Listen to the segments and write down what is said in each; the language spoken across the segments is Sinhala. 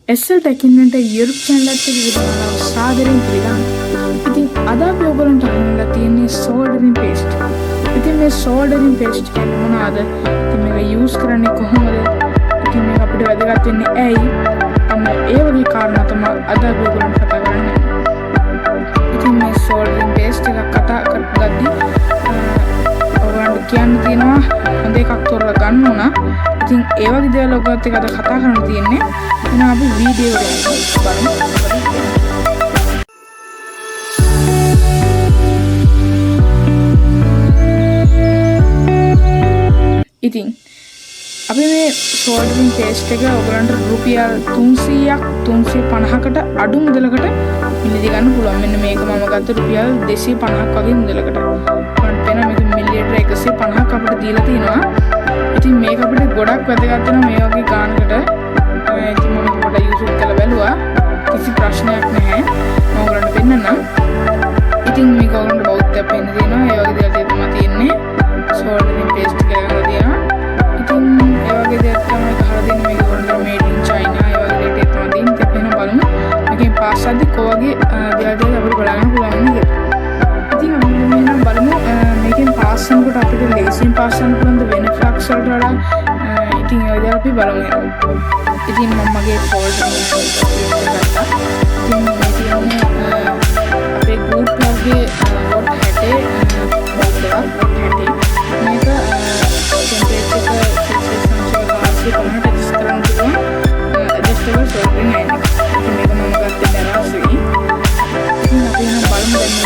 SL Tech Invent YouTube channel එකේ විදිහට සාදරයෙන් පිළිගන්නවා. ඉතින් අද අපි ඔයගොල්ලන්ට අහන්නලා තියෙන්නේ soldering paste. ඉතින් මේ soldering paste කියන්නේ මොනවාද? ඉතින් මේක use කරන්නේ කොහොමද? ඉතින් මේක අපිට වැදගත් වෙන්නේ ඇයි? අන්න ඒ වගේ කාරණා තමයි අද අපි ඔයගොල්ලන්ට කතා කරන්නේ. ඉතින් මේ soldering paste එක කතා කරද්දී ඔයගොල්ලන්ට කියන්න තියෙනවා හොඳ එකක් තෝරලා ගන්න ඕන. ඉතින් ඒ වගේ දේවල් ඔයගොල්ලොත් එක්ක අද කතා කරන්න තියෙන්නේ. එහෙනම් අපි වීඩියෝ එකට බලමු. ඉතින් අපි මේ soldering paste එක ඔයගොල්ලන්ට රුපියල් 300ක් 350කට අඩු මුදලකට මිලදී ගන්න පුළුවන්. මෙන්න මේක මම ගත්ත රුපියල් 250ක් වගේ මුදලකට. ඔයගොල්ලන්ට පේන මේක මිලිලීටර 150ක් අපිට දීලා තිනවා. ඉතින් මේක අපිට ගොඩක් වැදගත් වෙනවා මේ වගේ ගානකට. ඉතින් මම පොඩ්ඩක් YouTube කරලා බැලුවා. කිසි ප්‍රශ්නයක් නැහැ. මම ඔයගොල්ලන්ට පෙන්නන්නම්. ඉතින් මේක ඔයගොල්ලන්ට බෞද්ධයක් පෙන්න දෙනවා. ඒ වගේ දේවල් තමයි තියෙන්නේ. soldering paste කියලා තියෙනවා. ඉතින් ඒ වගේ දේවල් තමයි ගහලා දෙන්නේ මේක ඔයගොල්ලන්ට made in China ඒ වගේ දේවල් තමයි තියෙන්නේ. ඉතින් එහෙනම් බලමු. මේකෙන් පාස් ආදී කොහොගේ දේවල් අපිට බලන්න පුළුවන් නේද? ඉතින් අපි මෙන්න බලමු මේකෙන් පාස් වෙනකොට අපිට ලේසියෙන් පාස් වෙන්න පුළුවන් ද වෙන ෆ්ලක්ස් වලට වඩා. ඉතින් ඒ වගේ අපි බලමු. ඉතින් මම මගේ folder එක ගත්තා. ඉතින් මේ කියන්නේ අපේ group එකේ what 60 බෝඩ් එකක් what 60 මේක ටෙම්පරේචර් එක සිස්ටම් එක adjust කරන්න පුළුවන් adjustable soldering iron එක. ඉතින් මේක මම ගත්තේ දරාසෙයි. ඉතින් අපි නම් බලමු දැන්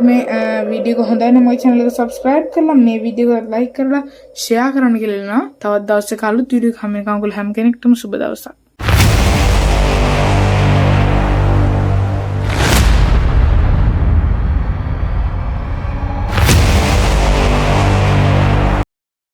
මේක वीडियो को होंदा है ना मगे चैनल को सब्सक्राइब करला මේ වීඩියෝ එක ලයික් කරලා ෂෙයා කරන්න කියලා. තවත් දවසක අලුත් වීඩියෝ එකක් හැම කෙනෙක්ටම සුබ දවසක්.